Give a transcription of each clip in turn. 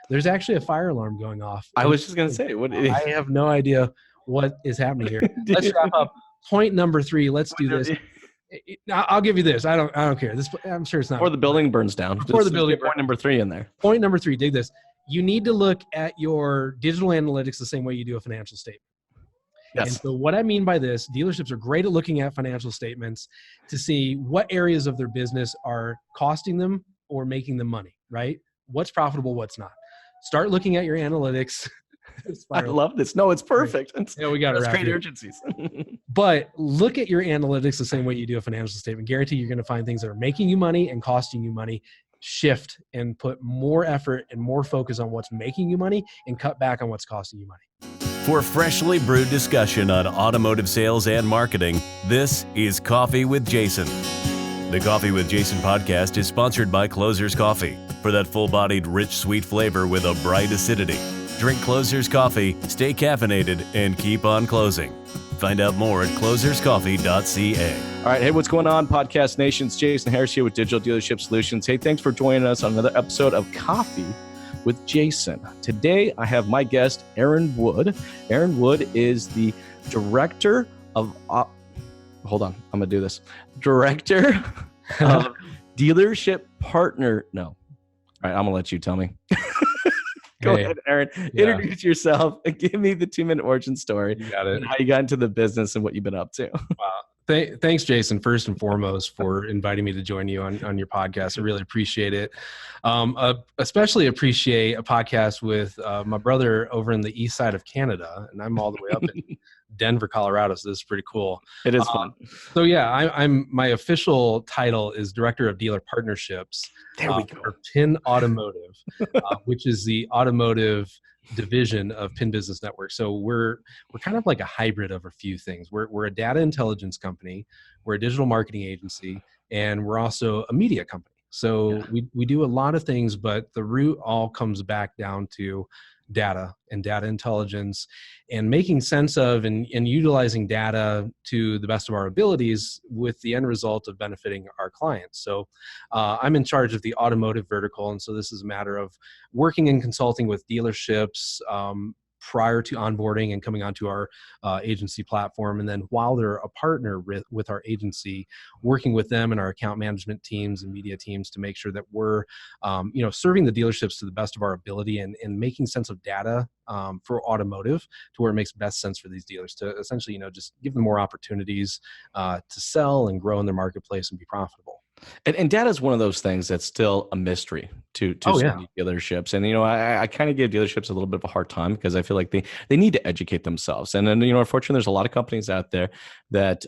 There's actually a fire alarm going off. I was just going to say, I have no idea what is happening here. Let's wrap up. Point number 3. Let's do this. I'll give you this. I don't care. This, I'm sure it's not. Before the building burns down. Before the building. Point number 3 in there. Point number 3. Dig this. You need to look at your digital analytics the same way you do a financial statement. Yes. And so what I mean by this, dealerships are great at looking at financial statements to see what areas of their business are costing them or making them money, right? What's profitable, what's not. Start looking at your analytics. I love this. No, it's perfect. Yeah, we got it. Great urgencies. But look at your analytics the same way you do a financial statement. Guarantee you're going to find things that are making you money and costing you money. Shift and put more effort and more focus on what's making you money and cut back on what's costing you money. For freshly brewed discussion on automotive sales and marketing, this is Coffee with Jason. The Coffee with Jason podcast is sponsored by Closer's Coffee. For that full-bodied, rich, sweet flavor with a bright acidity, drink Closer's Coffee, stay caffeinated, and keep on closing. Find out more at closerscoffee.ca. All right. Hey, what's going on, Podcast Nations? Jason Harris here with Digital Dealership Solutions. Hey, thanks for joining us on another episode of Coffee with Jason. Today, I have my guest, Aaron Wood. Aaron Wood is the Director of... hold on. I'm going to do this. Director of Dealership Partner... No. All right. I'm going to let you tell me. Go ahead, Aaron. Yeah. Introduce yourself and give me the 2-minute origin story. You got it. And how you got into the business and what you've been up to. Wow. Thanks, Jason, first and foremost, for inviting me to join you on your podcast. I really appreciate it. Especially appreciate a podcast with my brother over in the east side of Canada, and I'm all the way up in Denver, Colorado, so this is pretty cool. It is fun. So yeah, I'm my official title is Director of Dealer Partnerships. There we go. For PIN Automotive, which is the automotive division of PIN Business Network. So we're kind of like a hybrid of a few things. We're a data intelligence company, we're a digital marketing agency, and we're also a media company. So we do a lot of things, but the root all comes back down to data and data intelligence and making sense of and utilizing data to the best of our abilities with the end result of benefiting our clients. So I'm in charge of the automotive vertical. And so this is a matter of working and consulting with dealerships prior to onboarding and coming onto our agency platform. And then while they're a partner with our agency, working with them and our account management teams and media teams to make sure that we're, serving the dealerships to the best of our ability and making sense of data for automotive to where it makes best sense for these dealers to essentially, just give them more opportunities to sell and grow in their marketplace and be profitable. And data is one of those things that's still a mystery to so many dealerships. And, I kind of give dealerships a little bit of a hard time because I feel like they need to educate themselves. And then, unfortunately, there's a lot of companies out there that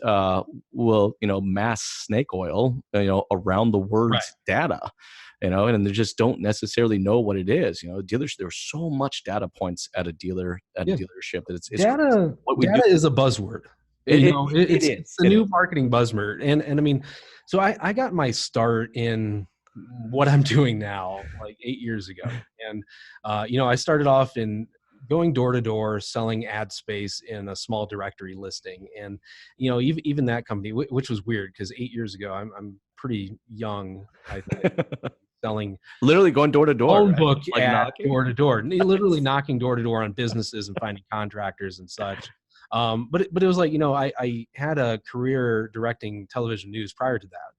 will, mass snake oil, around the words data. And they just don't necessarily know what it is. Dealers, there's so much data points at a dealership that it's data. Data is a buzzword. It's a new marketing buzzword. And I mean, so I got my start in what I'm doing now, like 8 years ago. And, I started off in going door to door, selling ad space in a small directory listing. And, even that company, which was weird because 8 years ago, I'm pretty young, I think. Selling literally going door to door, phone book ad door to door, literally knocking door to door on businesses and finding contractors and such. But it was like, I had a career directing television news prior to that.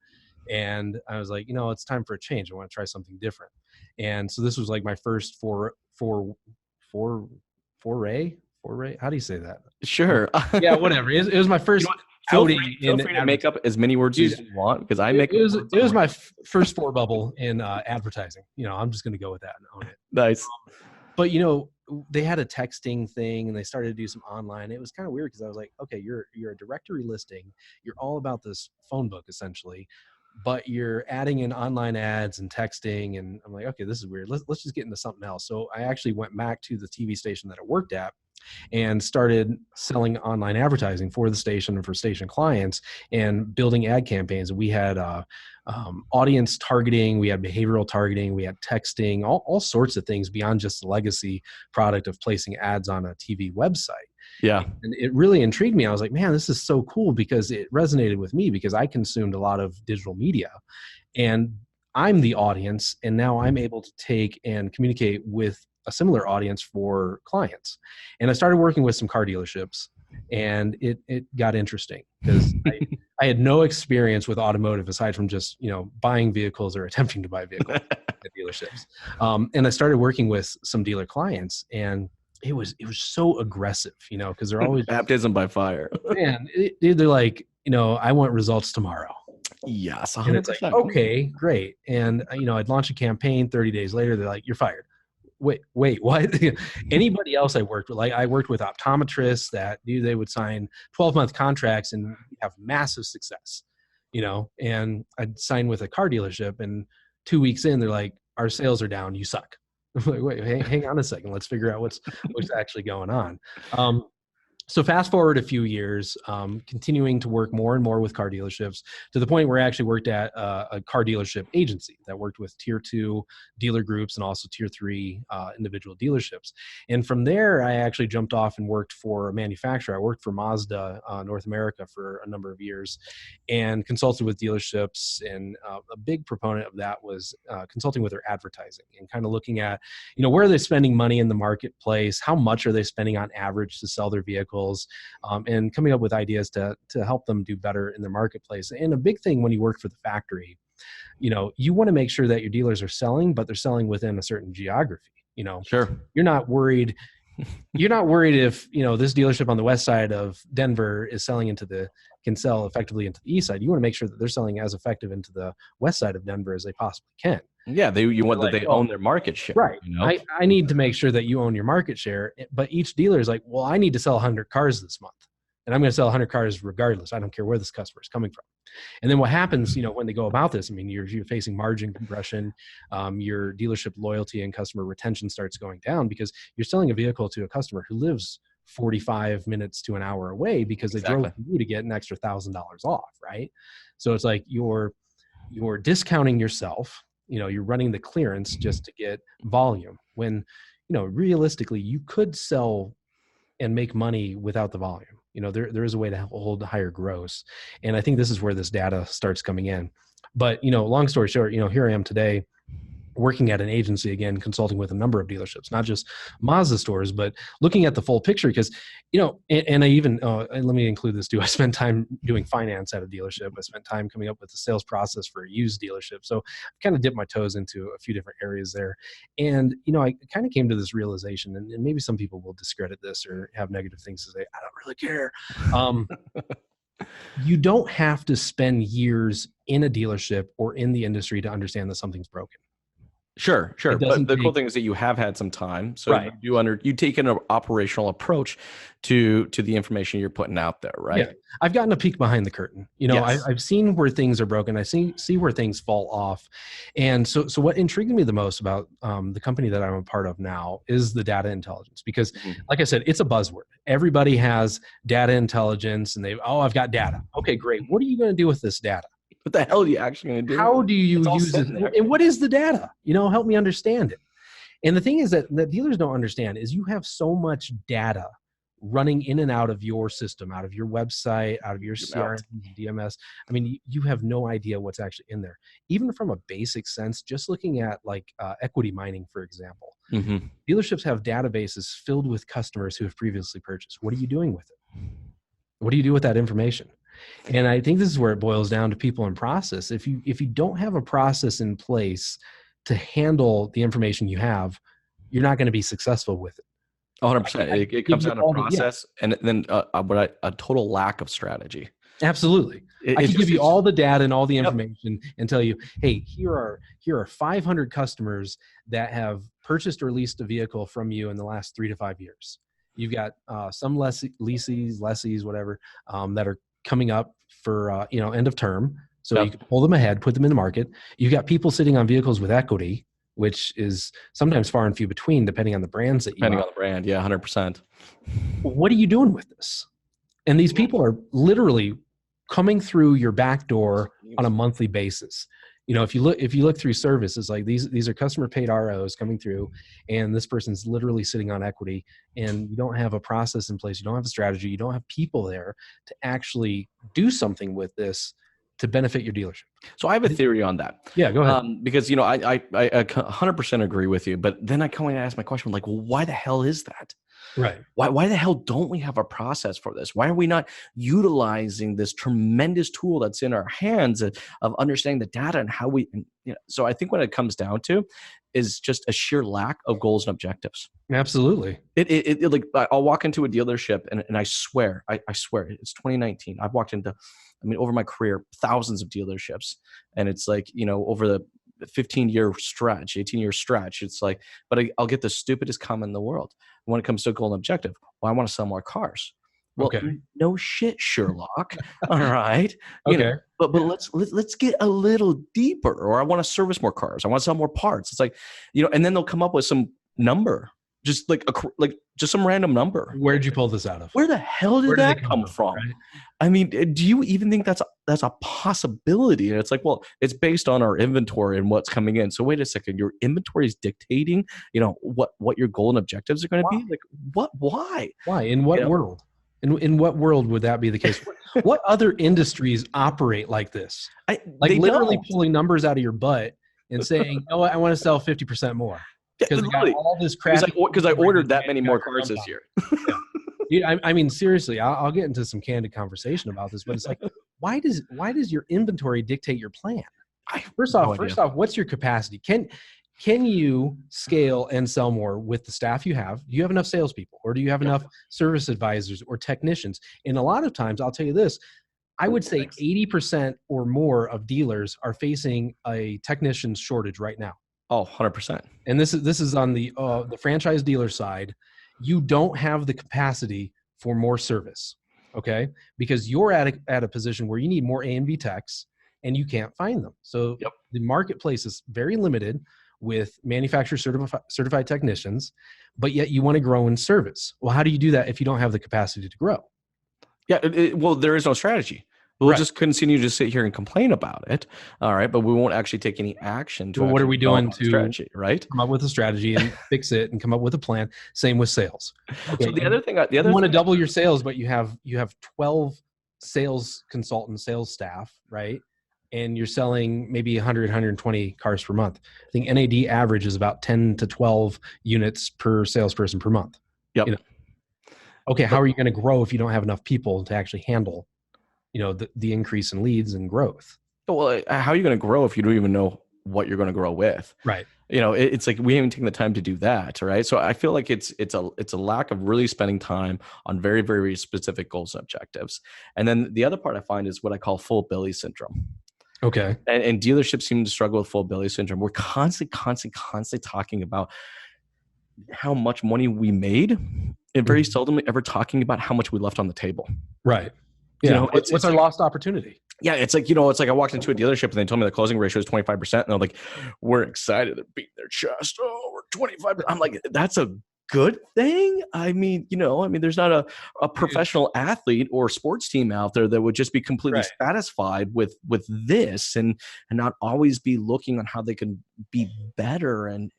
And I was like, it's time for a change. I want to try something different. And so this was like my first foray. How do you say that? Sure. Yeah, whatever. It was my first. Feel free to make up as many words as you want because it was my first four bubble in advertising. I'm just going to go with that and own it. Nice. But they had a texting thing and they started to do some online. It was kind of weird because I was like, okay, you're a directory listing. You're all about this phone book essentially, but you're adding in online ads and texting. And I'm like, okay, this is weird. Let's just get into something else. So I actually went back to the TV station that I worked at and started selling online advertising for the station and for station clients and building ad campaigns. And we had audience targeting, we had behavioral targeting, we had texting, all sorts of things beyond just the legacy product of placing ads on a TV website. Yeah. And it really intrigued me. I was like, man, this is so cool because it resonated with me because I consumed a lot of digital media. And I'm the audience, and now I'm able to take and communicate with a similar audience for clients. And I started working with some car dealerships, and it got interesting because I had no experience with automotive aside from just, buying vehicles or attempting to buy vehicles at dealerships. And I started working with some dealer clients, and it was so aggressive, because they're always baptism by fire. man, they're like, I want results tomorrow. Yes, 100%. And it's like, okay, great. And, I'd launch a campaign. 30 days later, they're like, you're fired. Wait, what? Anybody else I worked with, like I worked with optometrists that knew they would sign 12-month contracts and have massive success, and I'd sign with a car dealership, and 2 weeks in, they're like, our sales are down. You suck. I'm like, wait, hang on a second. Let's figure out what's actually going on. So fast forward a few years, continuing to work more and more with car dealerships to the point where I actually worked at a car dealership agency that worked with tier 2 dealer groups and also tier 3 individual dealerships. And from there, I actually jumped off and worked for a manufacturer. I worked for Mazda North America for a number of years and consulted with dealerships. And a big proponent of that was consulting with their advertising and kind of looking at, where are they spending money in the marketplace? How much are they spending on average to sell their vehicles? And coming up with ideas to help them do better in their marketplace. And a big thing when you work for the factory, you want to make sure that your dealers are selling, but they're selling within a certain geography. Sure. You're not worried if, this dealership on the west side of Denver is selling can sell effectively into the east side. You want to make sure that they're selling as effective into the west side of Denver as they possibly can. Yeah, you want that they own their market share. Right. I need to make sure that you own your market share, but each dealer is like, well, I need to sell 100 cars this month, and I'm going to sell 100 cars regardless. I don't care where this customer is coming from. And then what happens, when they go about this, you're facing margin compression, your dealership loyalty and customer retention starts going down because you're selling a vehicle to a customer who lives 45 minutes to an hour away because they drove you to get an extra $1,000 off, right? So it's like you're discounting yourself. You're running the clearance just to get volume when, realistically you could sell and make money without the volume. There is a way to hold higher gross. And I think this is where this data starts coming in. But, long story short, here I am today working at an agency, again, consulting with a number of dealerships, not just Mazda stores, but looking at the full picture because, and I even, and let me include this too. I spent time doing finance at a dealership. I spent time coming up with the sales process for a used dealership. So I kind of dipped my toes into a few different areas there. And, I kind of came to this realization, and maybe some people will discredit this or have negative things to say. I don't really care. You don't have to spend years in a dealership or in the industry to understand that something's broken. Sure. But the cool thing is that you have had some time, so right. You take an operational approach to the information you're putting out there, right? Yeah. I've gotten a peek behind the curtain. Yes. I've seen where things are broken. I see where things fall off, and so what intrigued me the most about the company that I'm a part of now is the data intelligence because, like I said, it's a buzzword. Everybody has data intelligence, and I've got data. Okay, great. What are you going to do with this data? What the hell are you actually going to do? How do you use it? And what is the data? Help me understand it. And the thing is that dealers don't understand is you have so much data running in and out of your system, out of your website, out of your CRM, DMS. You have no idea what's actually in there. Even from a basic sense, just looking at equity mining, for example, dealerships have databases filled with customers who have previously purchased. What are you doing with it? What do you do with that information? And I think this is where it boils down to people and process. If you don't have a process in place to handle the information you have, you're not going to be successful with it. 100%. It comes down to process and then a total lack of strategy. Absolutely. I can give you all the data and all the information and tell you, hey, here are 500 customers that have purchased or leased a vehicle from you in the last 3 to 5 years. You've got some lessees, whatever, that are coming up for end of term, so you can pull them ahead, put them in the market. You've got people sitting on vehicles with equity, which is sometimes far and few between, depending on the brands that you. Depending on the brand, yeah, 100%. What are you doing with this? And these people are literally coming through your back door on a monthly basis. If you look through services, like these are customer paid ROs coming through, and this person's literally sitting on equity, and you don't have a process in place, you don't have a strategy, you don't have people there to actually do something with this to benefit your dealership. So I have a theory on that. Yeah, go ahead. Because, I 100% agree with you, but then I kind of ask my question, like, well, why the hell is that? Right. Why the hell don't we have a process for this? Why are we not utilizing this tremendous tool that's in our hands of understanding the data and how we, so I think what it comes down to is just a sheer lack of goals and objectives. Absolutely. It like, I'll walk into a dealership and I swear it's 2019. I've walked into, over my career, thousands of dealerships, and it's like, over the 15-year stretch, 18-year stretch, it's like, but I'll get the stupidest comment in the world when it comes to a goal and objective. Well, I want to sell more cars. Well, okay. No shit, Sherlock. All right. Okay. But let's get a little deeper. Or I want to service more cars. I want to sell more parts. It's like, and then they'll come up with some number, just like just some random number. Where'd you pull this out of? Where the hell did that come from? Right? Do you even think that's a possibility? And it's like, well, it's based on our inventory and what's coming in. So wait a second, your inventory is dictating, what your goal and objectives are going to be. Like, what? Why? Why? In what world? In what world would that be the case? What other industries operate like this? Literally pulling numbers out of your butt and saying, "Oh, I want to sell 50% more because I got all this crap." Because I ordered that many more cars this year. Yeah. Seriously, I'll get into some candid conversation about this, but it's like, why does your inventory dictate your plan? First off, what's your capacity? Can you scale and sell more with the staff you have? Do you have enough salespeople, or do you have enough service advisors or technicians? And a lot of times, I'll tell you this, I would say 80% or more of dealers are facing a technician shortage right now. Oh, 100%. And this is on the franchise dealer side. You don't have the capacity for more service, okay? Because you're at a position where you need more A and B techs, and you can't find them. So the marketplace is very limited with manufacturer certified technicians, but yet you want to grow in service. Well, how do you do that if you don't have the capacity to grow? Yeah, well, there is no strategy. We'll just continue to sit here and complain about it. All right, but we won't actually take any action to. Well, what are we doing to strategy, right? Come up with a strategy and fix it and come up with a plan. Same with sales. Okay. So you want to double your sales, but you have 12 sales consultants, sales staff, right? And you're selling maybe 100, 120 cars per month. I think NAD average is about 10 to 12 units per salesperson per month. Yep. Okay, how are you going to grow if you don't have enough people to actually handle, the increase in leads and growth? Well, how are you going to grow if you don't even know what you're going to grow with? Right. It's like we haven't taken the time to do that, right? So I feel like it's a lack of really spending time on very, very specific goals and objectives. And then the other part I find is what I call full Billy syndrome. Okay. And dealerships seem to struggle with full Billy syndrome. We're constantly talking about how much money we made, and very seldom ever talking about how much we left on the table. Right. Yeah. What's our lost opportunity? Yeah. It's like I walked into a dealership and they told me the closing ratio is 25%. And they're like, we're excited. They're beating their chest. Oh, we're 25%. I'm like, that's a good thing. There's not a professional athlete or sports team out there that would just be completely satisfied with this and not always be looking on how they can be better and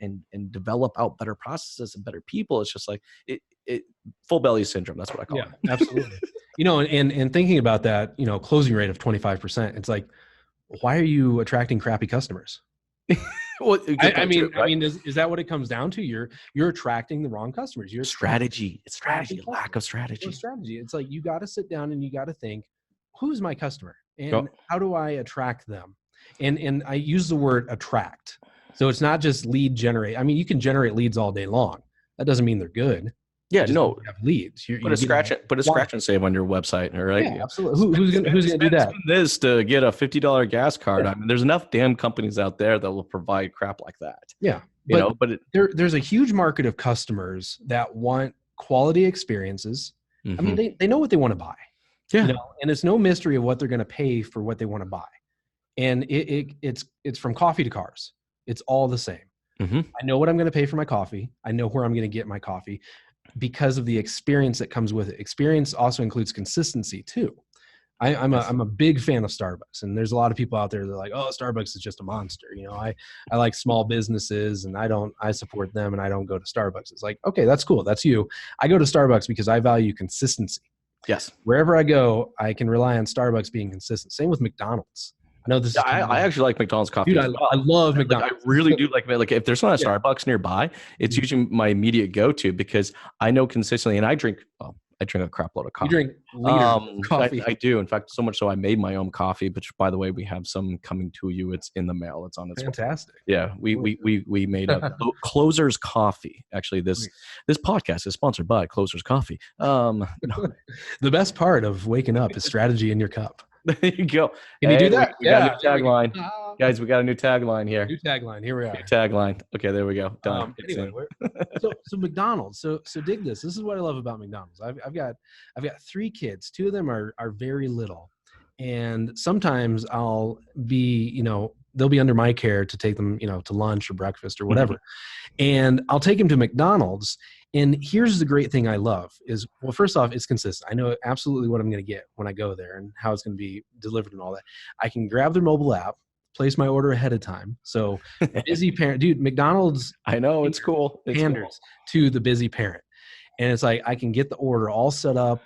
develop out better processes and better people. It's just like it full belly syndrome. That's what I call it. Yeah, absolutely. And thinking about that, closing rate of 25%, it's like, why are you attracting crappy customers? Well, is that what it comes down to? You're attracting the wrong customers. It's strategy, lack of strategy. It's like, you got to sit down and you got to think, who's my customer and how do I attract them? And I use the word attract. So it's not just lead generate. You can generate leads all day long. That doesn't mean they're good. Yeah, no. Have leads. Put a scratch and save on your website, right? Yeah, absolutely. Who's gonna do that? This to get a $50 gas card. There's enough damn companies out there that will provide crap like that. Yeah, but there's a huge market of customers that want quality experiences. Mm-hmm. They know what they want to buy. Yeah, and it's no mystery of what they're going to pay for what they want to buy. And it's from coffee to cars. It's all the same. Mm-hmm. I know what I'm going to pay for my coffee. I know where I'm going to get my coffee, because of the experience that comes with it. Experience also includes consistency too. I'm a big fan of Starbucks, and there's a lot of people out there that are like, oh, Starbucks is just a monster. I like small businesses and I support them and I don't go to Starbucks. It's like, okay, that's cool. That's you. I go to Starbucks because I value consistency. Yes. Wherever I go, I can rely on Starbucks being consistent. Same with McDonald's. I know this is I actually like McDonald's coffee dude, as well. I love Like, McDonald's. I really do like if there's not a Yeah. Starbucks nearby, it's usually my immediate go-to because I know consistently, and I drink a crap load of coffee. You drink liters of coffee. I do. In fact, so much so I made my own coffee, which by the way, we have some coming to you. It's in the mail. It's on its way. Fantastic. Yeah, we made a Closer's Coffee. Actually, this podcast is sponsored by Closer's Coffee. The best part of waking up is strategy in your cup. There you go. Can you do that? We got a new tagline. Guys, we got a new tagline here. New tagline. Here we are. New tagline. Okay, there we go. Done. Anyway, so McDonald's. So dig this. This is what I love about McDonald's. I've got 3 kids. 2 of them are very little, and sometimes I'll be they'll be under my care to take them to lunch or breakfast or whatever, and I'll take them to McDonald's. And here's the great thing I love is, well, first off, it's consistent. I know absolutely what I'm going to get when I go there and how it's going to be delivered and all that. I can grab their mobile app, place my order ahead of time. So busy parent, dude, McDonald's. I know, it's cool. Panders to the busy parent. And it's like, I can get the order all set up,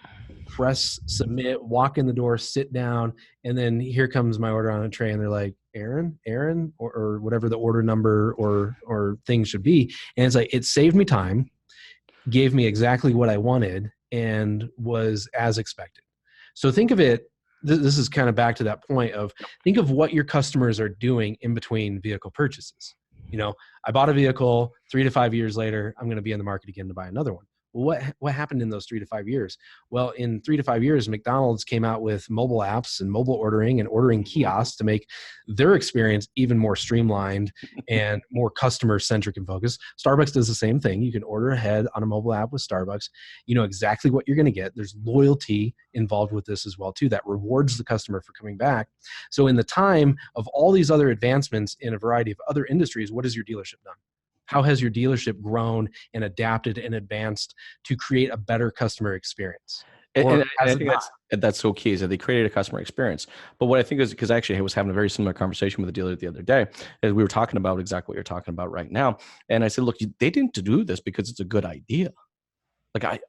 press submit, walk in the door, sit down. And then here comes my order on a tray. And they're like, Aaron, or whatever the order number or thing should be. And it's like, it saved me time, gave me exactly what I wanted, and was as expected. So think of it, this is kind of back to that point of, think of what your customers are doing in between vehicle purchases. I bought a vehicle, 3 to 5 years later, I'm going to be in the market again to buy another one. Well, what happened in those 3 to 5 years? Well, in 3 to 5 years, McDonald's came out with mobile apps and mobile ordering and ordering kiosks to make their experience even more streamlined and more customer-centric and focused. Starbucks does the same thing. You can order ahead on a mobile app with Starbucks. You know exactly what you're going to get. There's loyalty involved with this as well, too, that rewards the customer for coming back. So in the time of all these other advancements in a variety of other industries, what has your dealership done? How has your dealership grown and adapted and advanced to create a better customer experience? And I think that's so key, is that they created a customer experience. But what I think is, because actually I was having a very similar conversation with a dealer the other day, as we were talking about exactly what you're talking about right now. And I said, look, they didn't do this because it's a good idea. Like,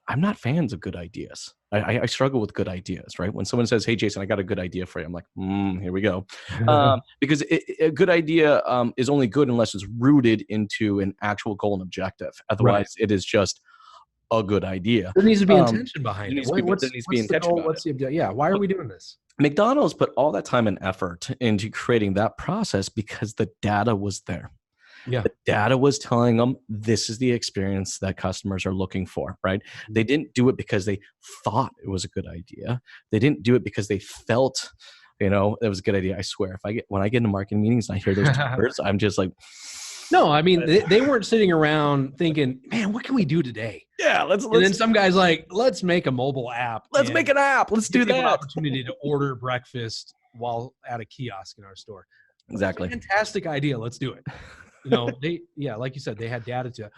I'm not fans of good ideas. I struggle with good ideas, right? When someone says, hey, Jason, I got a good idea for you, I'm like, here we go. Because a good idea is only good unless it's rooted into an actual goal and objective. Otherwise, It is just a good idea. There needs to be intention behind it. What's the objective? Yeah, why are we doing this? McDonald's put all that time and effort into creating that process because the data was there. Yeah. The data was telling them this is the experience that customers are looking for, right? They didn't do it because they thought it was a good idea. They didn't do it because they felt, it was a good idea. I swear, when I get into marketing meetings and I hear those 2 words, I'm just like, no, I mean, they weren't sitting around thinking, man, what can we do today? Yeah, let's. And then some guy's like, let's make a mobile app. Let's make an app. Let's do that. An opportunity to order breakfast while at a kiosk in our store. Exactly. Fantastic idea. Let's do it. Like you said, they had data to it.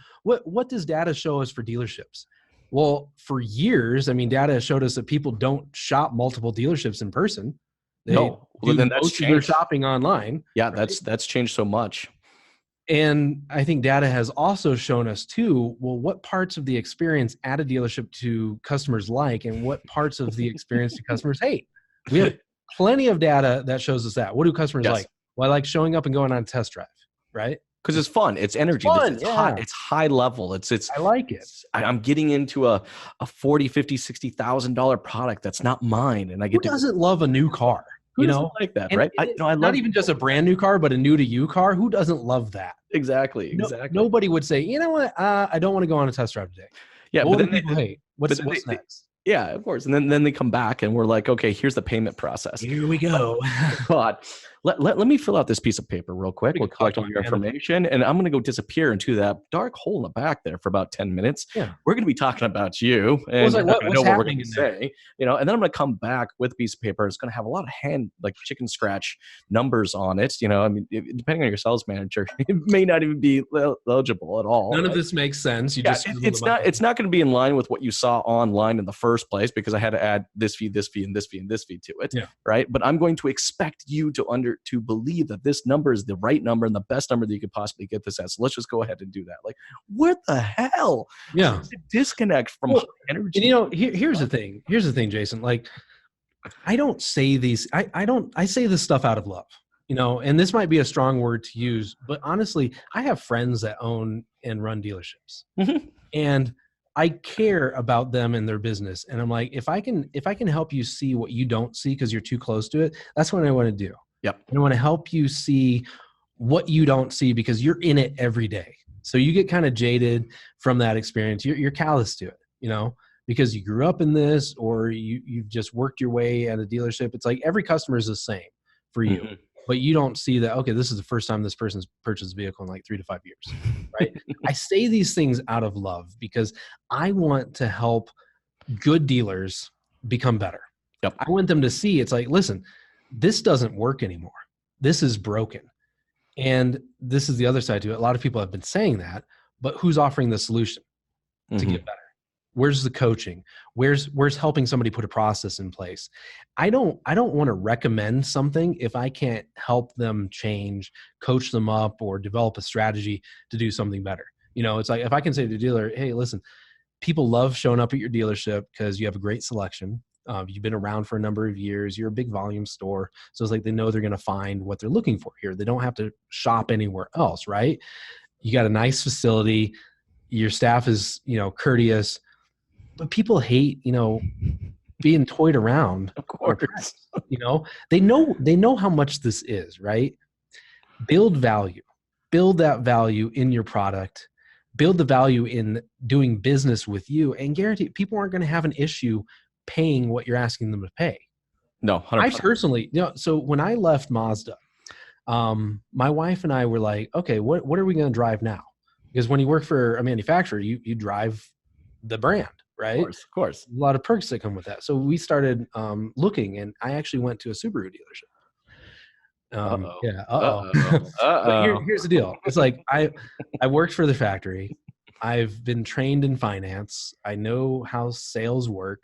What does data show us for dealerships? Well, for years, data showed us that people don't shop multiple dealerships in person. They no, well, then that's most of their shopping online. Yeah, right? that's changed so much. And I think data has also shown us too, well, what parts of the experience at a dealership do customers like, and what parts of the experience do customers hate? We have plenty of data that shows us that. What do customers like? Well, I like showing up and going on a test drive, right? Because it's fun. It's energy. It's high. It's high level. It's. I like it. I'm getting into a $40,000, $50,000, $60,000 product that's not mine, and I get. Who doesn't love a new car? Who doesn't like that, right? I love not even just a brand new car, but a new to you car. Who doesn't love that? Exactly. Nobody would say, you know what? I don't want to go on a test drive today. Yeah, but then people hate. What's next? Yeah, of course. And then they come back and we're like, okay, here's the payment process. Here we go. But let me fill out this piece of paper real quick. We'll collect all your information and I'm going to go disappear into that dark hole in the back there for about 10 minutes. Yeah. We're going to be talking about you and what's know what we're going in to say, and then I'm going to come back with a piece of paper. It's going to have a lot of chicken scratch numbers on it. Depending on your sales manager, it may not even be eligible at all. None of this makes sense. It's not going to be in line with what you saw online in the first place because I had to add this fee, this fee, and this fee, and this fee to it. Yeah. Right. But I'm going to expect you to to believe that this number is the right number and the best number that you could possibly get this at. So let's just go ahead and do that. Like, what the hell? Yeah. It's a disconnect from Well, energy. And, you know, here's the thing. Here's the thing, Jason. Like, I don't say these. I say this stuff out of love. You know, and this might be a strong word to use, but honestly, I have friends that own and run dealerships, and I care about them and their business. And I'm like, if I can help you see what you don't see because you're too close to it, that's what I want to do. Yep. And I want to help you see what you don't see because you're in it every day. So you get kind of jaded from that experience. You're callous to it, you know, because you grew up in this, or you've just worked your way at a dealership. It's like every customer is the same for you. But you don't see that, okay, this is the first time this person's purchased a vehicle in like 3 to 5 years, right? I say these things out of love because I want to help good dealers become better. Yep. I want them to see, it's like, listen, this doesn't work anymore. This is broken. And this is the other side to it. A lot of people have been saying that, but who's offering the solution to get better? Where's the coaching? Where's helping somebody put a process in place? I don't want to recommend something if I can't help them change, coach them up, or develop a strategy to do something better. You know, it's like if I can say to the dealer, hey, listen, people love showing up at your dealership because you have a great selection. You've been around for a number of years. You're a big volume store. So it's like they know they're going to find what they're looking for here. They don't have to shop anywhere else, right? You got a nice facility. Your staff is, you know, courteous. But people hate, you know, being toyed around. Of course. You know, they know how much this is, right? Build value. Build that value in your product. Build the value in doing business with you, and guarantee people aren't going to have an issue paying what you're asking them to pay. No, 100%. I personally, you know, so when I left Mazda, my wife and I were like, okay, what are we going to drive now? Because when you work for a manufacturer, you drive the brand. Right? Of course. A lot of perks that come with that. So we started looking, and I actually went to a Subaru dealership. But here's the deal. It's like I worked for the factory. I've been trained in finance. I know how sales work.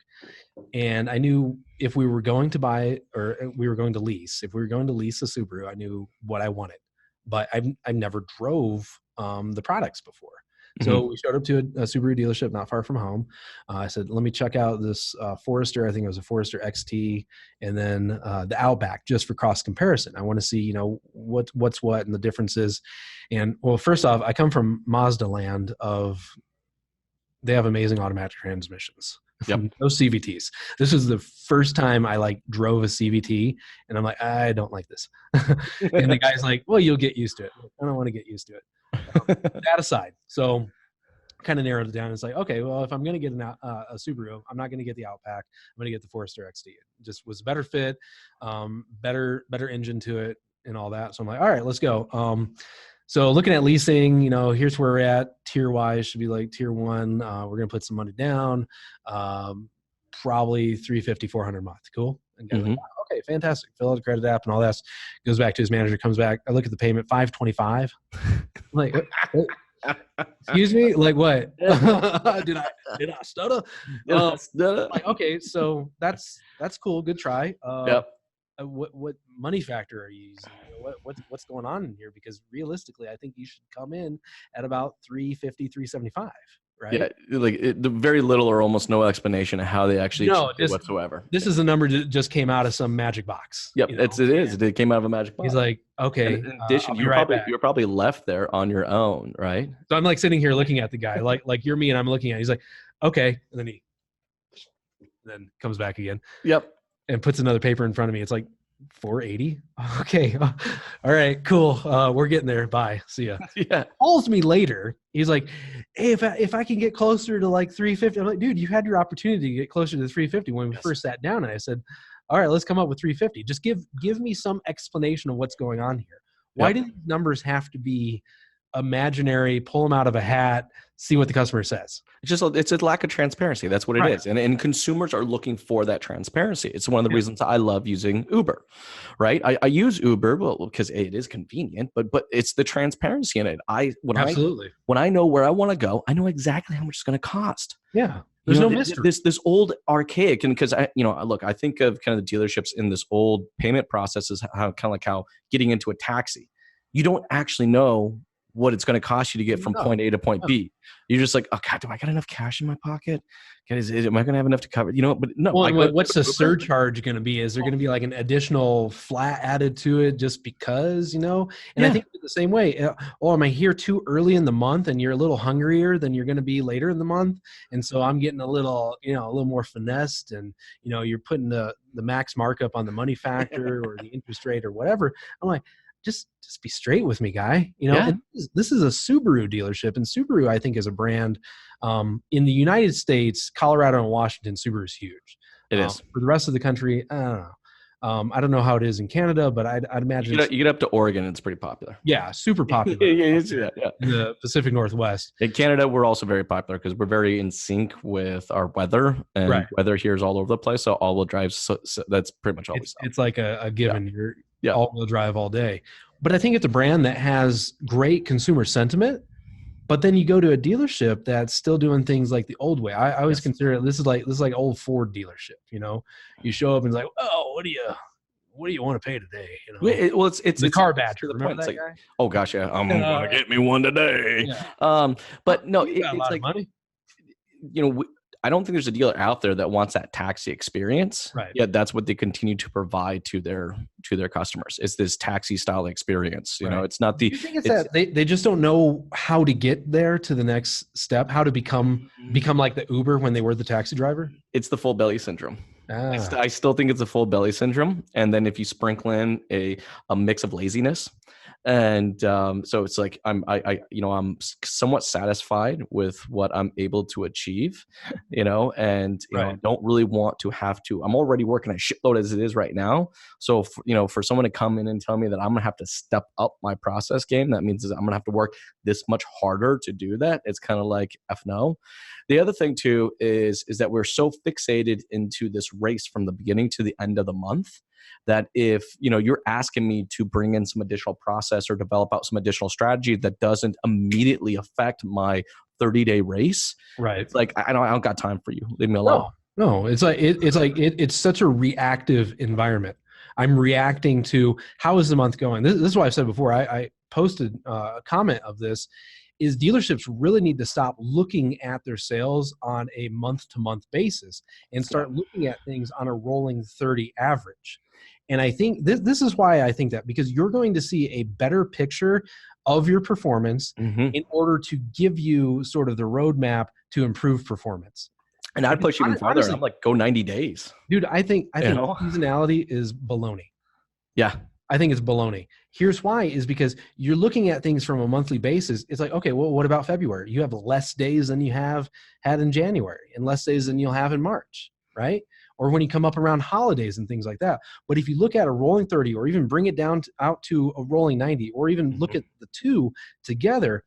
And I knew if we were going to buy, or we were going to lease, if we were going to lease a Subaru, I knew what I wanted. But I never drove the products before. So we showed up to a Subaru dealership not far from home. I said, let me check out this Forester. I think it was a Forester XT, and then the Outback, just for cross comparison. I want to see, you know, what's what and the differences. And well, first off, I come from Mazda land they have amazing automatic transmissions. Yep. No CVTs. This was the first time I like drove a CVT, and I'm like, I don't like this. And the guy's like, well, you'll get used to it. I don't want to get used to it. That aside, so kind of narrowed it down. It's like, okay, well, if I'm going to get a Subaru, I'm not going to get the Outback. I'm going to get the Forester XT. It just was a better fit, better engine to it, and all that. So I'm like, all right, let's go. So looking at leasing, you know, here's where we're at tier wise. Should be like tier 1. We're going to put some money down, probably $350, $400 a month. Cool. And like, wow, okay, fantastic. Fill out the credit app and all that. Goes back to his manager, comes back. I look at the payment, $525. Like, excuse me? Like what? Did I stutter? Like, okay, so that's cool. Good try. Yep. What money factor are you using? What's going on in here? Because realistically, I think you should come in at about $350, $375. Right? Yeah, like the very little or almost no explanation of how they actually whatsoever. This is a number that just came out of some magic box. Yep, it is. It came out of a magic box. He's like, okay. And in addition, you're probably left there on your own, right? So I'm like sitting here looking at the guy, like you're me, and I'm looking at. He's like, okay, and then he then comes back again. Yep, and puts another paper in front of me. It's like $480. Okay, all right, cool. We're getting there. Bye. See ya. Yeah. Calls me later. He's like, hey, if I can get closer to like 350, I'm like, dude, you had your opportunity to get closer to 350 when we first sat down. And I said, all right, let's come up with 350. Just give me some explanation of what's going on here. Why do these numbers have to be imaginary? Pull them out of a hat, see what the customer says. It's a lack of transparency. That's what it is. And consumers are looking for that transparency. It's one of the reasons I love using Uber, right? I use Uber because it is convenient, but it's the transparency in it. When I know where I want to go, I know exactly how much it's going to cost. Yeah. There's no mystery. This old archaic, and because I think of kind of the dealerships in this old payment process is how kind of like how getting into a taxi, you don't actually know what it's going to cost you to get from point A to point B. You're just like, oh God, do I got enough cash in my pocket? Am I going to have enough to cover? But no. Well, what's the surcharge going to be? Is there going to be like an additional flat added to it just because, And I think the same way. Am I here too early in the month and you're a little hungrier than you're going to be later in the month? And so I'm getting a little more finessed, and, you're putting the max markup on the money factor or the interest rate or whatever. I'm like, just be straight with me, guy. And this is a Subaru dealership, and Subaru, I think, is a brand in the United States, Colorado and Washington. Subaru is huge. It is. For the rest of the country, I don't know. I don't know how it is in Canada, but I'd imagine you get up to Oregon, it's pretty popular. Yeah, super popular. In the Pacific Northwest. In Canada, we're also very popular because we're very in sync with our weather, and weather here is all over the place. So all-wheel drive, so that's pretty much all we sell. It's like a given. You're all-wheel drive all day. But I think it's a brand that has great consumer sentiment. But then you go to a dealership that's still doing things like the old way. I always consider it, this is like old Ford dealership. You show up and it's like, oh, what do you want to pay today? It's the car badger. Remember that guy? Oh gosh, yeah, I'm gonna get me one today. Yeah. But no, it's like money. I don't think there's a dealer out there that wants that taxi experience. Right. Yeah, that's what they continue to provide to their customers. It's this taxi style experience. It's not the. Do you think it's that they just don't know how to get there to the next step, how to become like the Uber when they were the taxi driver? It's the full belly syndrome. I still think it's a full belly syndrome. And then if you sprinkle in a mix of laziness, and so it's like I'm somewhat satisfied with what I'm able to achieve, and I don't really want to have to. I'm already working a shitload as it is right now. So for someone to come in and tell me that I'm gonna have to step up my process game, that means I'm gonna have to work this much harder to do that. It's kind of like F no. The other thing too is that we're so fixated into this race from the beginning to the end of the month that if you're asking me to bring in some additional process or develop out some additional strategy that doesn't immediately affect my 30-day race, right? It's like I don't got time for you. Leave me alone. No, it's such a reactive environment. I'm reacting to how is the month going. This is why I've said before. I posted a comment of this. Is dealerships really need to stop looking at their sales on a month-to-month basis and start looking at things on a rolling 30 average. And I think this is why I think that, because you're going to see a better picture of your performance in order to give you sort of the roadmap to improve performance. And I'd push even farther. Honestly, I'm like, go 90 days. Dude, I think seasonality is baloney. Yeah. I think it's baloney. Here's why, is because you're looking at things from a monthly basis. It's like, okay, well, what about February? You have less days than you have had in January and less days than you'll have in March, right? Or when you come up around holidays and things like that. But if you look at a rolling 30 or even bring it down out to a rolling 90 or even look at the two together,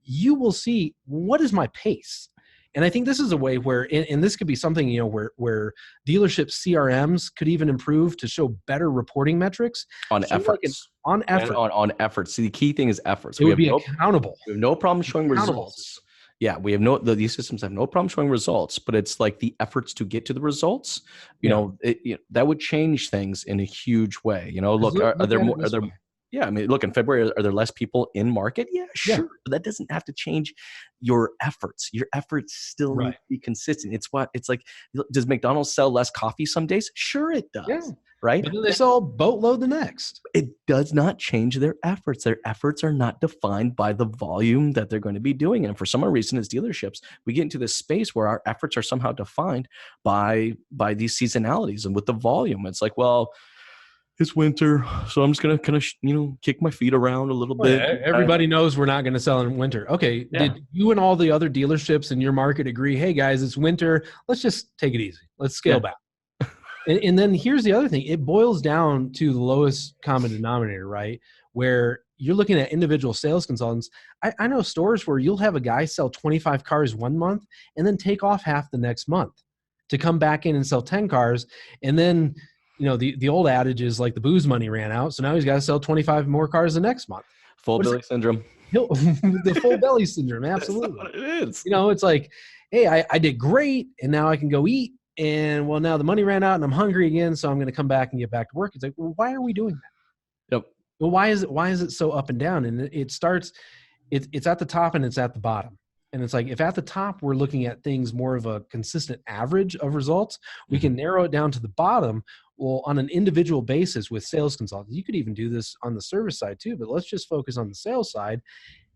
you will see what is my pace. And I think this is a way where, and this could be something, where dealership CRMs could even improve to show better reporting metrics. On efforts. On effort. On efforts. See, the key thing is efforts. It would be accountable. We have no problem showing results. Yeah, we have these systems have no problem showing results, but it's like the efforts to get to the results, that would change things in a huge way. Look, are there more, yeah, I mean, look, in February, are there less people in market? Yeah, sure. Yeah. But that doesn't have to change your efforts. Your efforts still need to be consistent. It's like, does McDonald's sell less coffee some days? Sure it does. Yeah. Right? But then they sell a boatload the next. It does not change their efforts. Their efforts are not defined by the volume that they're going to be doing. And for some reason, as dealerships, we get into this space where our efforts are somehow defined by these seasonalities and with the volume. It's like, well, it's winter, so I'm just going to kind of, kick my feet around a little bit. Yeah, everybody knows we're not going to sell in winter. Okay, did you and all the other dealerships in your market agree, hey, guys, it's winter. Let's just take it easy. Let's scale back. And then here's the other thing. It boils down to the lowest common denominator, right, where you're looking at individual sales consultants. I know stores where you'll have a guy sell 25 cars one month and then take off half the next month to come back in and sell 10 cars. And then – the old adage is like the booze money ran out. So now he's got to sell 25 more cars the next month. Full belly syndrome. The full belly syndrome. Absolutely. That's what it is. It's like, hey, I did great, and now I can go eat. And well, now the money ran out and I'm hungry again, so I'm going to come back and get back to work. It's like, well, why are we doing that? Yep. Well, why is it so up and down? And it starts, it's at the top and it's at the bottom. And it's like, if at the top, we're looking at things more of a consistent average of results, we can narrow it down to the bottom. Well, on an individual basis with sales consultants, you could even do this on the service side too, but let's just focus on the sales side.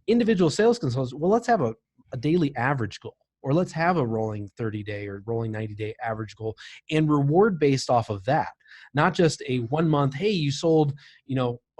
Individual sales consultants, well, let's have a daily average goal, or let's have a rolling 30-day or rolling 90-day average goal and reward based off of that. Not just a 1 month, hey, you sold,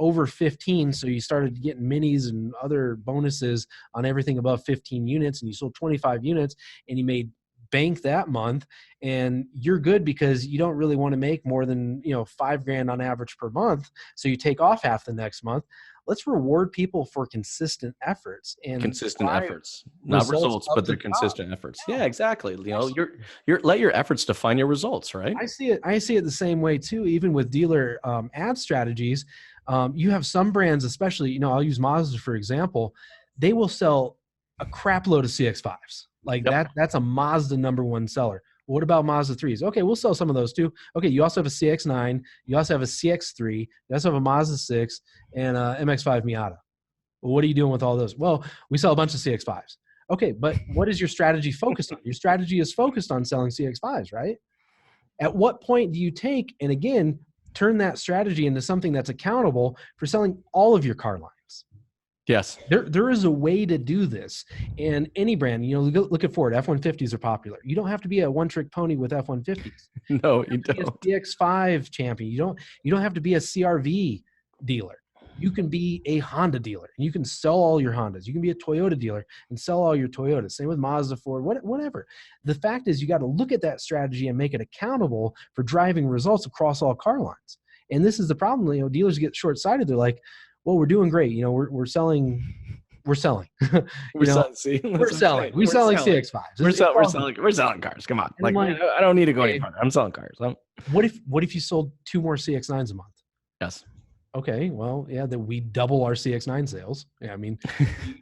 over 15, so you started getting minis and other bonuses on everything above 15 units, and you sold 25 units and you made bank that month, and you're good because you don't really want to make more than $5,000 on average per month, so you take off half the next month. Let's reward people for consistent efforts and not results, but they're consistent efforts. Yeah, exactly. You're let your efforts define your results, right? I see it the same way too. Even with dealer ad strategies, you have some brands, especially, I'll use Mazda for example. They will sell a crap load of CX-5s. Like that's a Mazda #1 seller. What about Mazda 3s? Okay, we'll sell some of those too. Okay, you also have a CX-9. You also have a CX-3. You also have a Mazda 6 and a MX-5 Miata. Well, what are you doing with all those? Well, we sell a bunch of CX-5s. Okay, but what is your strategy focused on? Your strategy is focused on selling CX-5s, right? At what point do you take, and again, turn that strategy into something that's accountable for selling all of your car lines? Yes. There is a way to do this. And any brand, look at Ford, F-150s are popular. You don't have to be a one-trick pony with F-150s. No, you don't. Be a CX-5 champion. You don't have to be a CRV dealer. You can be a Honda dealer. And you can sell all your Hondas. You can be a Toyota dealer and sell all your Toyotas. Same with Mazda, Ford, whatever. The fact is you got to look at that strategy and make it accountable for driving results across all car lines. And this is the problem. Dealers get short-sighted. They're like, well, we're doing great. We're selling. We're selling. We're selling CX-5s. We're selling cars. Come on. I don't need to go any further. I'm selling cars. What if you sold 2 more CX-9s a month? Yes. Okay. Well, yeah, then we double our CX-9 sales. Yeah. I mean,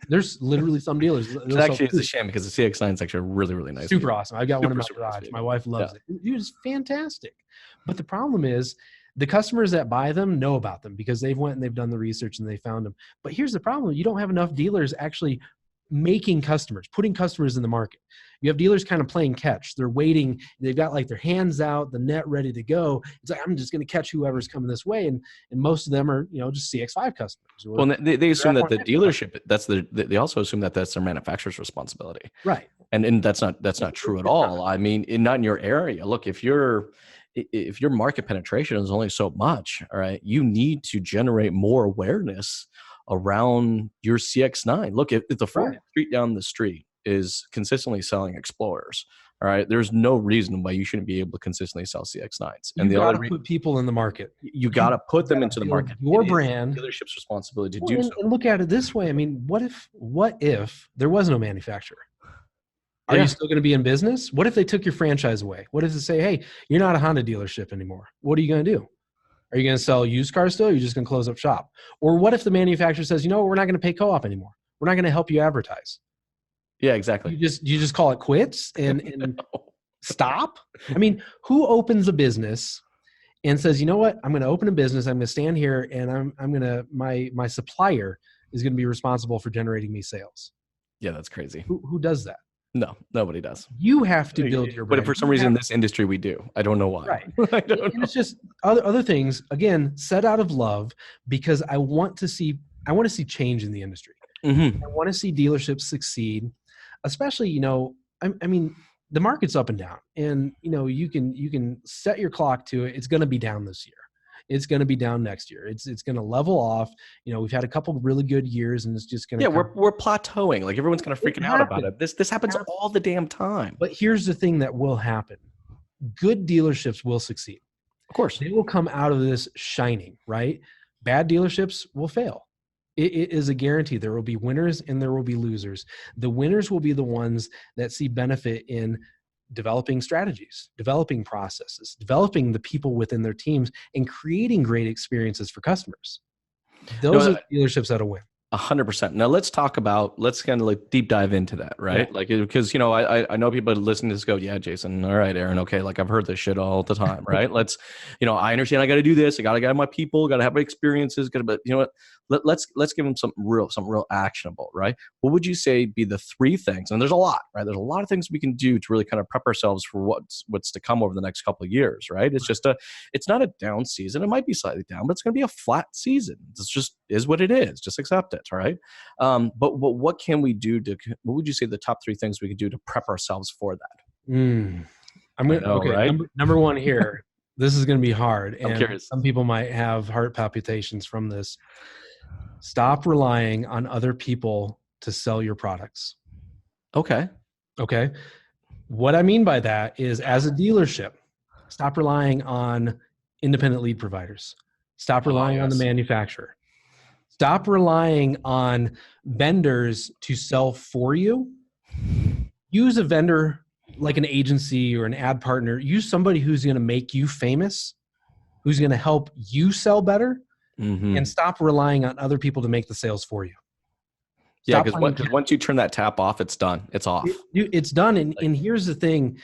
there's literally some dealers. It's a shame because the CX-9 is actually really, really nice. Super awesome. I've got one in my garage. My wife loves it. It's fantastic. But the problem is, the customers that buy them know about them because they've went and they've done the research and they found them. But here's the problem. You don't have enough dealers actually making customers, putting customers in the market. You have dealers kind of playing catch. They're waiting. They've got their hands out, the net ready to go. It's like, I'm just going to catch whoever's coming this way. And most of them are, just CX-5 customers. Well, they assume that the dealership, they also assume that that's their manufacturer's responsibility. Right. And that's not true at all. I mean, not in your area. Look, if your market penetration is only so much, all right, you need to generate more awareness around your CX-9. Look, if the Ford street down the street is consistently selling Explorers, all right, there's no reason why you shouldn't be able to consistently sell CX-9s. And you got to put people in the market. You got to put them into the market. Your brand, dealership's responsibility to do so. And look at it this way. I mean, what if there was no manufacturer? Are you still going to be in business? What if they took your franchise away? What if they say, hey, you're not a Honda dealership anymore? What are you going to do? Are you going to sell used cars still? Or are you just going to close up shop? Or what if the manufacturer says, we're not going to pay co-op anymore. We're not going to help you advertise. Yeah, exactly. You just call it quits and stop? I mean, who opens a business and says, you know what? I'm going to open a business. I'm going to stand here and I'm going to, my supplier is going to be responsible for generating me sales. Yeah, that's crazy. Who does that? No, nobody does. You have to build your brand. But for some reason in this industry we do. I don't know why. Right. I don't know. It's just other things, again, set out of love because I want to see change in the industry. Mm-hmm. I want to see dealerships succeed, especially, I mean, the market's up and down and, you can set your clock to it. It's going to be down this year. It's going to be down next year. It's going to level off. We've had a couple of really good years and it's just going to. Yeah, we're plateauing. Like everyone's kind of freaking out about it. This happens all the damn time. But here's the thing that will happen. Good dealerships will succeed. Of course. They will come out of this shining, right? Bad dealerships will fail. It is a guarantee. There will be winners and there will be losers. The winners will be the ones that see benefit in developing strategies, developing processes, developing the people within their teams, and creating great experiences for customers. Those are the dealerships that'll win. 100%. Now let's kind of like deep dive into that, right? Yeah. Like, because, I know people listening to this go, yeah, Jason, all right, Aaron. Okay. Like I've heard this shit all the time, right? I understand I got to do this. I got to get my people, got to have my experiences, but you know what? Let's give them something real actionable, right? What would you say be the 3 things? And there's a lot, right? There's a lot of things we can do to really kind of prep ourselves for what's to come over the next couple of years, right? It's not a down season. It might be slightly down, but it's going to be a flat season. It's just is what it is. Just accept it, right? But what can we do what would you say the top 3 things we could do to prep ourselves for that? Okay. Right? Number one here. This is going to be hard, I'm and curious. some people might have heart palpitations from this. Stop relying on other people to sell your products. Okay. What I mean by that is, as a dealership, stop relying on independent lead providers. Stop relying on the manufacturer. Stop relying on vendors to sell for you. Use a vendor like an agency or an ad partner. Use somebody who's going to make you famous, who's going to help you sell better, and stop relying on other people to make the sales for you. Yeah, because once you turn that tap off, it's done. It's off. It's done. And here's the thing.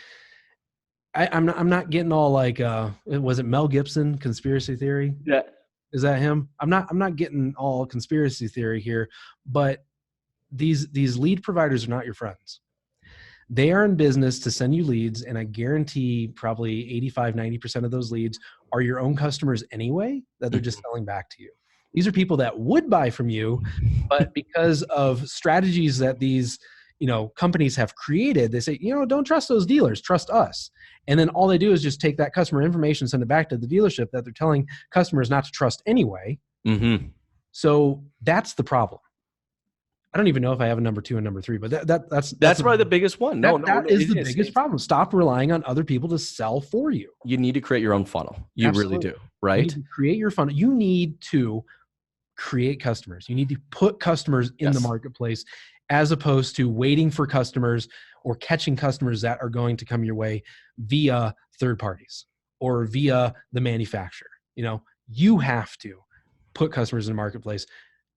I'm not getting all like, was it Mel Gibson, Conspiracy Theory? Yeah. Is that him? I'm not getting all conspiracy theory here, but these lead providers are not your friends. They are in business to send you leads, and I guarantee probably 85-90% of those leads are your own customers anyway, that they're just selling back to you. These are people that would buy from you, but because of strategies that these companies have created, they say, don't trust those dealers, trust us. And then all they do is just take that customer information, send it back to the dealership that they're telling customers not to trust anyway. So that's the problem. I don't even know if I have a number 2 and number 3, but that's probably the biggest one. That is the biggest problem. Stop relying on other people to sell for you. You need to create your own funnel. You Absolutely. Really do, right? You need to create your funnel. You need to create customers. You need to put customers in the marketplace, as opposed to waiting for customers or catching customers that are going to come your way via third parties or via the manufacturer. You have to put customers in the marketplace,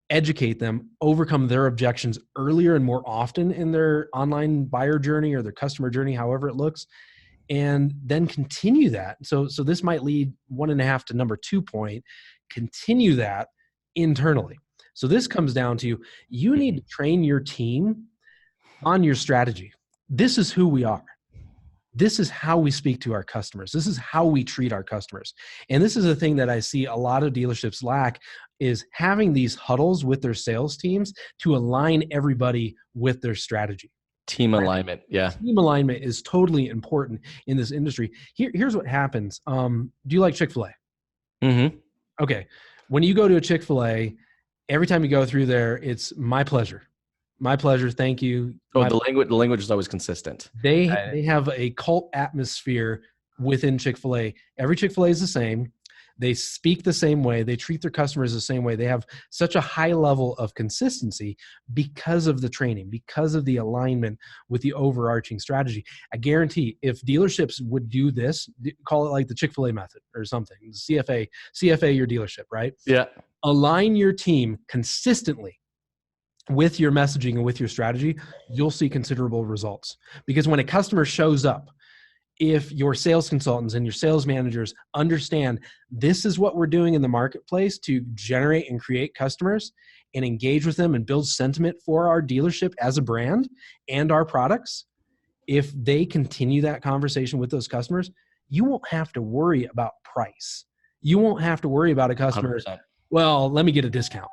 educate them, overcome their objections earlier and more often in their online buyer journey or their customer journey, however it looks, and then continue that. So this might lead 1.5 to number 2 point, continue that internally. So this comes down to, you need to train your team on your strategy. This is who we are. This is how we speak to our customers. This is how we treat our customers. And this is a thing that I see a lot of dealerships lack, is having these huddles with their sales teams to align everybody with their strategy. Team alignment. Yeah. Team alignment is totally important in this industry. Here's what happens. Do you like Chick-fil-A? Okay. When you go to a Chick-fil-A, every time you go through there, it's my pleasure. My pleasure. Thank you. The language is always consistent. They have a cult atmosphere within Chick-fil-A. Every Chick-fil-A is the same. They speak the same way. They treat their customers the same way. They have such a high level of consistency because of the training, because of the alignment with the overarching strategy. I guarantee if dealerships would do this, call it like the Chick-fil-A method or something, CFA your dealership, right? Yeah. Align your team consistently with your messaging and with your strategy, you'll see considerable results. Because when a customer shows up, if your sales consultants and your sales managers understand this is what we're doing in the marketplace to generate and create customers and engage with them and build sentiment for our dealership as a brand and our products, if they continue that conversation with those customers, you won't have to worry about price. You won't have to worry about a customer, 100%. Well, let me get a discount.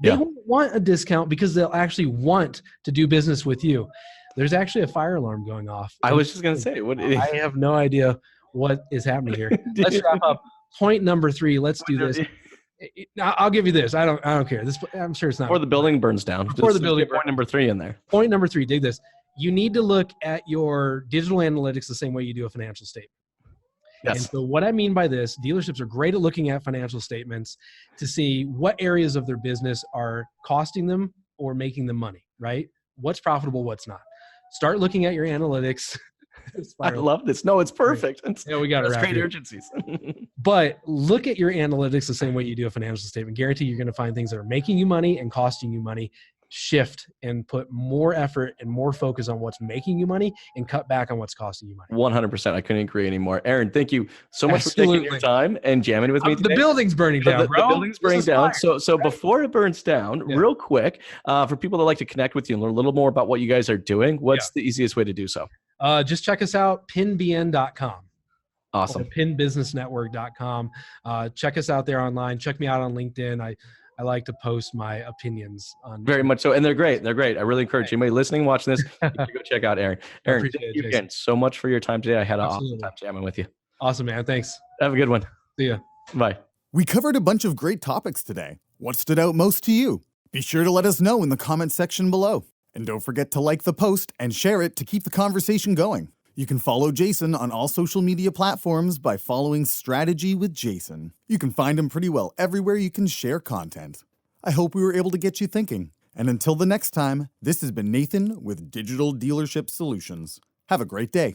They won't want a discount because they'll actually want to do business with you. There's actually a fire alarm going off. I was just going to say, I have no idea what is happening here. Let's wrap up. Point number 3. Let's do this. I'll give you this. I don't care. I'm sure it's not. Before the building burns down. Before the building. Point number 3 in there. Point number 3. Dig this. You need to look at your digital analytics the same way you do a financial statement. Yes. And so what I mean by this, dealerships are great at looking at financial statements to see what areas of their business are costing them or making them money, right? What's profitable, what's not. Start looking at your analytics I love this. No, it's perfect. Yeah, we got to That's wrap great here. urgencies. But look at your analytics the same way you do a financial statement. Guarantee you're going to find things that are making you money and costing you money. Shift and put more effort and more focus on what's making you money and cut back on what's costing you money. 100%. I couldn't agree anymore. Aaron, thank you so much for taking your time and jamming with me today. The building's burning down, bro. The building's burning down. So before it burns down, real quick, for people that like to connect with you and learn a little more about what you guys are doing, what's the easiest way to do so? Just check us out, pinbn.com. Awesome. pinbusinessnetwork.com. Check us out there online. Check me out on LinkedIn. I like to post my opinions on. Very much so. And they're great. They're great. I really encourage anybody listening, watching this, you go check out Aaron. Aaron, thank you again so much for your time today. I had an awesome time jamming with you. Awesome, man. Thanks. Have a good one. See ya. Bye. We covered a bunch of great topics today. What stood out most to you? Be sure to let us know in the comments section below. And don't forget to like the post and share it to keep the conversation going. You can follow Jason on all social media platforms by following Strategy with Jason. You can find him pretty well everywhere you can share content. I hope we were able to get you thinking. And until the next time, this has been Nathan with Digital Dealership Solutions. Have a great day.